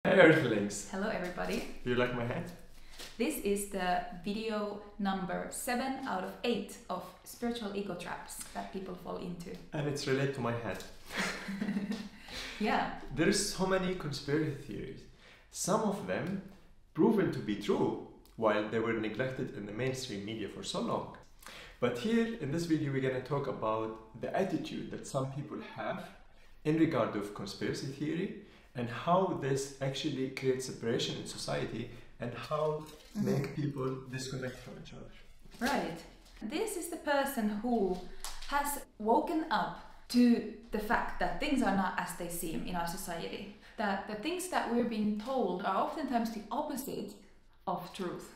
Hey Earthlings! Hello everybody. Do you like my hat? This is the video number 7 out of 8 of spiritual ego traps that people fall into. And it's related to my hat. Yeah. There's so many conspiracy theories. Some of them proven to be true while they were neglected in the mainstream media for so long. But here in this video we're going to talk about the attitude that some people have in regard of conspiracy theory and how this actually creates separation in society and how make people disconnect from each other. Right. This is the person who has woken up to the fact that things are not as they seem in our society. That the things that we're being told are oftentimes the opposite of truth.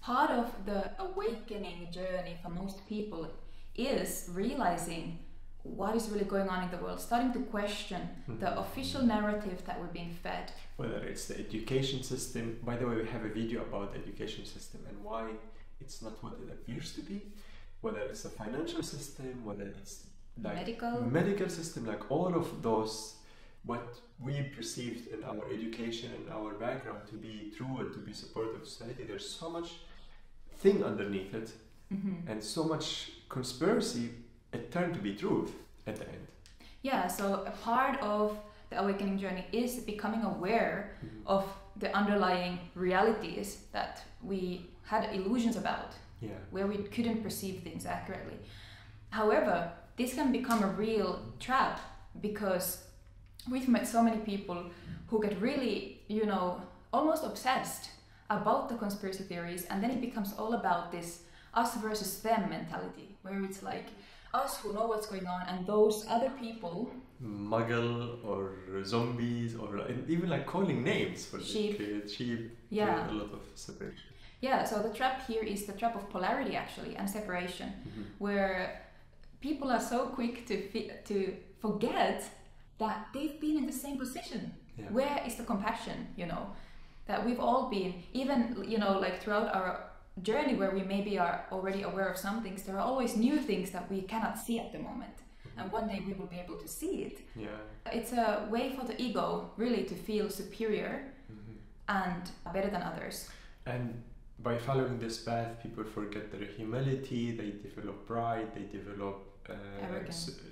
Part of the awakening journey for most people is realizing what is really going on in the world, starting to question the official narrative that we're being fed. Whether it's the education system, by the way, we have a video about the education system and why it's not what it appears to be, whether it's the financial system, whether it's like medical system, like all of those, what we perceived in our education and our background to be true and to be supportive of society, there's so much thing underneath it and so much conspiracy. It turned to be truth at the end. Yeah, so a part of the awakening journey is becoming aware of the underlying realities that we had illusions about, where we couldn't perceive things accurately. However, this can become a real trap because we've met so many people who get really, almost obsessed about the conspiracy theories, and then it becomes all about this us versus them mentality, where it's like us who know what's going on and those other people, muggle or zombies, or even like calling names for sheep, a lot of separation. Yeah, so the trap here is the trap of polarity actually and separation, where people are so quick to forget that they've been in the same position. Where is the compassion, that we've all been, even like throughout our journey where we maybe are already aware of some things, there are always new things that we cannot see at the moment, and one day we will be able to see it. It's a way for the ego really to feel superior and better than others, and by following this path people forget their humility, they develop pride, they develop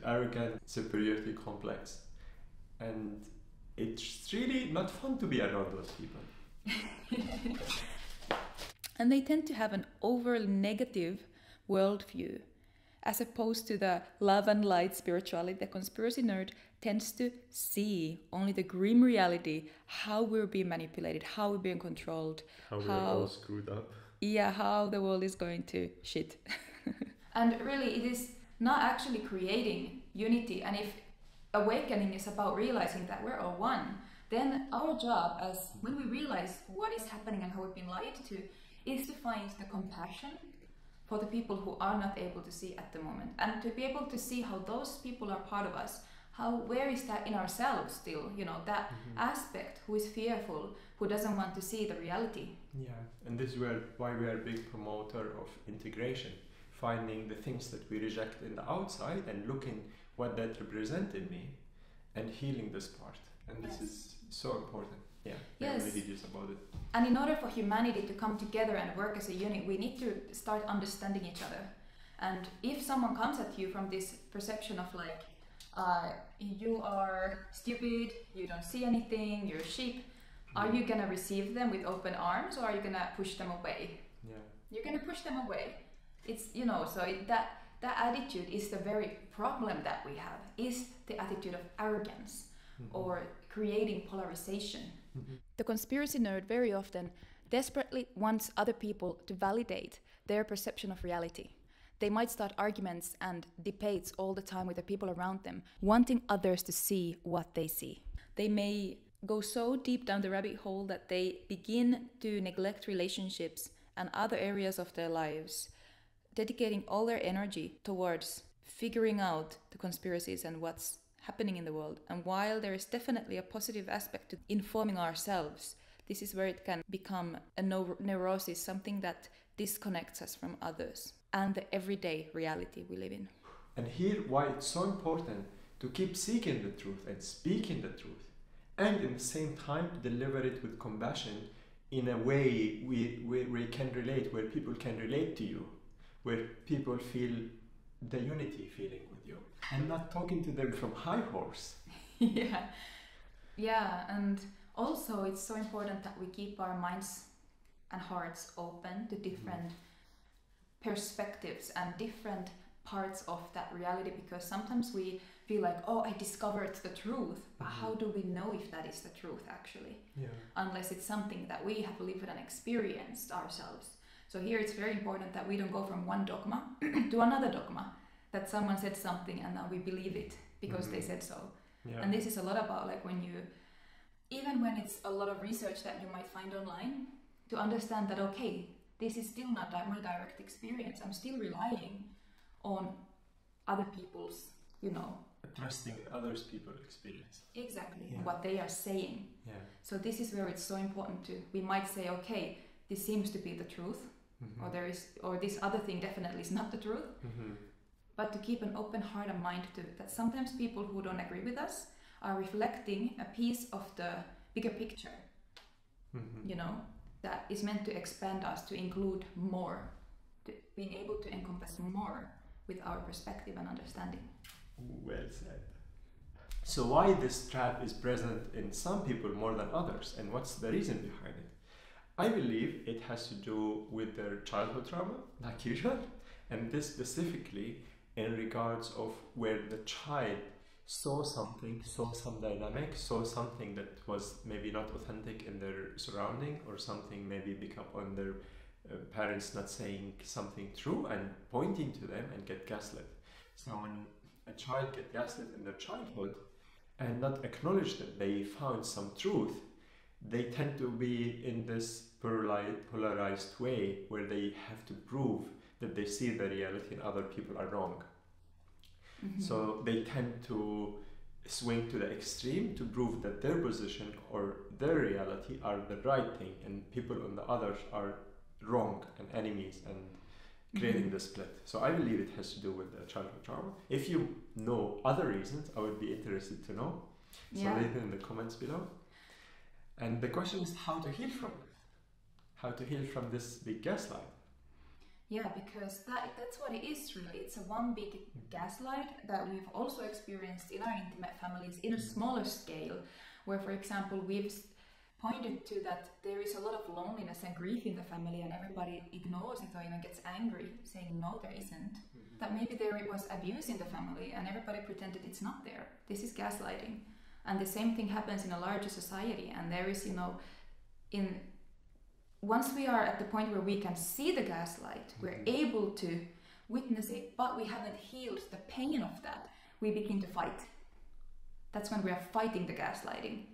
arrogant superiority complex, and it's really not fun to be around those people. And they tend to have an overly negative worldview. As opposed to the love and light spirituality, the conspiracy nerd tends to see only the grim reality, how we're being manipulated, how we're being controlled, how we're all screwed up. Yeah, how the world is going to shit. And really, it is not actually creating unity. And if awakening is about realizing that we're all one, then our job, as when we realize what is happening and how we've been lied to, is to find the compassion for the people who are not able to see at the moment, and to be able to see how those people are part of us. Where is that in ourselves still? That aspect who is fearful, who doesn't want to see the reality. Yeah, and this is why we are a big promoter of integration, finding the things that we reject in the outside and looking what that represents in me, and healing this part. And this is so important. Yes. Religious about it. And in order for humanity to come together and work as a unit, we need to start understanding each other. And if someone comes at you from this perception of like, you are stupid, you don't see anything, you're a sheep, are you gonna receive them with open arms, or are you gonna push them away? You're gonna push them away. It's, that attitude is the very problem that we have, is the attitude of arrogance or creating polarization. The conspiracy nerd very often desperately wants other people to validate their perception of reality. They might start arguments and debates all the time with the people around them, wanting others to see what they see. They may go so deep down the rabbit hole that they begin to neglect relationships and other areas of their lives, dedicating all their energy towards figuring out the conspiracies and what's happening in the world. And while there is definitely a positive aspect to informing ourselves, this is where it can become a neurosis, something that disconnects us from others and the everyday reality we live in. And here why it's so important to keep seeking the truth and speaking the truth and in the same time deliver it with compassion in a way where you can relate, where people can relate to you, where people feel the unity feeling with you, and not talking to them from high horse. Yeah, and also it's so important that we keep our minds and hearts open to different perspectives and different parts of that reality, because sometimes we feel like, oh, I discovered the truth, but how do we know if that is the truth actually? Unless it's something that we have lived and experienced ourselves. So here it's very important that we don't go from one dogma to another dogma, that someone said something and now we believe it because they said so. And this is a lot about like when you, even when it's a lot of research that you might find online, to understand that, okay, this is still not my direct experience. I'm still relying on other people's, trusting others people's experience. Exactly, what they are saying. So this is where it's so important to, we might say, okay, this seems to be the truth, or this other thing definitely is not the truth. But to keep an open heart and mind to that sometimes people who don't agree with us are reflecting a piece of the bigger picture, that is meant to expand us, to include more, to being able to encompass more with our perspective and understanding. Well said. So why this trap is present in some people more than others, and what's the reason behind it? I believe it has to do with their childhood trauma, like usual, and this specifically in regards of where the child saw something, saw some dynamic, saw something that was maybe not authentic in their surrounding, or something maybe pick up on their parents not saying something true and pointing to them and get gaslit. So when a child get gaslit in their childhood and not acknowledge that they found some truth, they tend to be in this polarized way where they have to prove that they see the reality and other people are wrong. So they tend to swing to the extreme to prove that their position or their reality are the right thing and people on the others are wrong and enemies, and creating the split. So I believe it has to do with the childhood trauma. If you know other reasons, I would be interested to know. So leave it in the comments below. And the question is how to heal from it. How to heal from this big gaslight. Yeah, because that's what it is really. It's a one big gaslight that we've also experienced in our intimate families in a smaller scale, where, for example, we've pointed to that there is a lot of loneliness and grief in the family, and everybody ignores it or even gets angry, saying no, there isn't. That maybe there was abuse in the family and everybody pretended it's not there. This is gaslighting. And the same thing happens in a larger society, and there is, once we are at the point where we can see the gaslight, we're able to witness it, but we haven't healed the pain of that, we begin to fight. That's when we are fighting the gaslighting.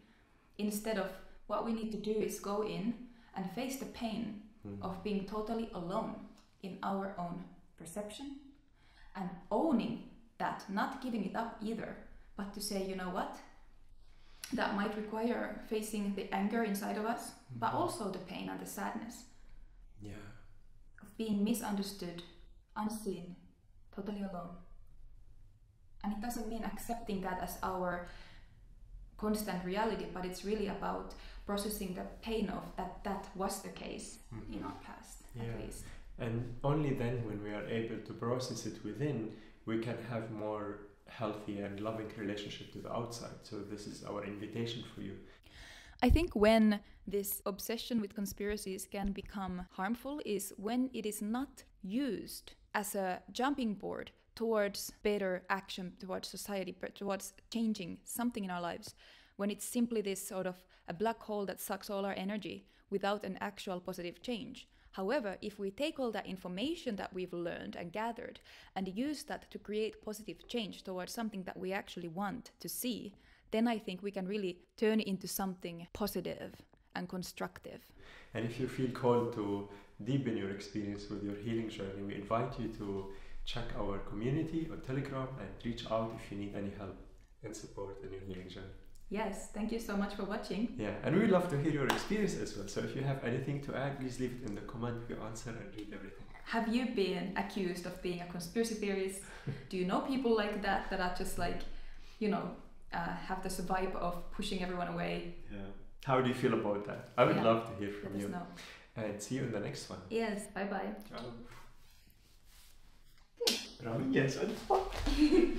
Instead of, what we need to do is go in and face the pain of being totally alone in our own perception and owning that, not giving it up either, but to say, you know what? That might require facing the anger inside of us, but also the pain and the sadness of being misunderstood, unseen, totally alone. And it doesn't mean accepting that as our constant reality, but it's really about processing the pain of that was the case in our past, at least. And only then, when we are able to process it within, we can have more healthy and loving relationship to the outside. So this is our invitation for you. I think when this obsession with conspiracies can become harmful is when it is not used as a jumping board towards better action, towards society, towards changing something in our lives. When it's simply this sort of a black hole that sucks all our energy without an actual positive change. However, if we take all that information that we've learned and gathered and use that to create positive change towards something that we actually want to see, then I think we can really turn it into something positive and constructive. And if you feel called to deepen your experience with your healing journey, we invite you to check our community on Telegram and reach out if you need any help and support in your healing journey. Yes, thank you so much for watching. Yeah, and we'd love to hear your experience as well. So if you have anything to add, please leave it in the comment. We answer and read everything. Have you been accused of being a conspiracy theorist? Do you know people like that are just like, have this vibe of pushing everyone away. Yeah. How do you feel about that? I would love to hear from Let you. us know. And see you in the next one. Yes, bye bye. Ciao. Yes, what the fuck?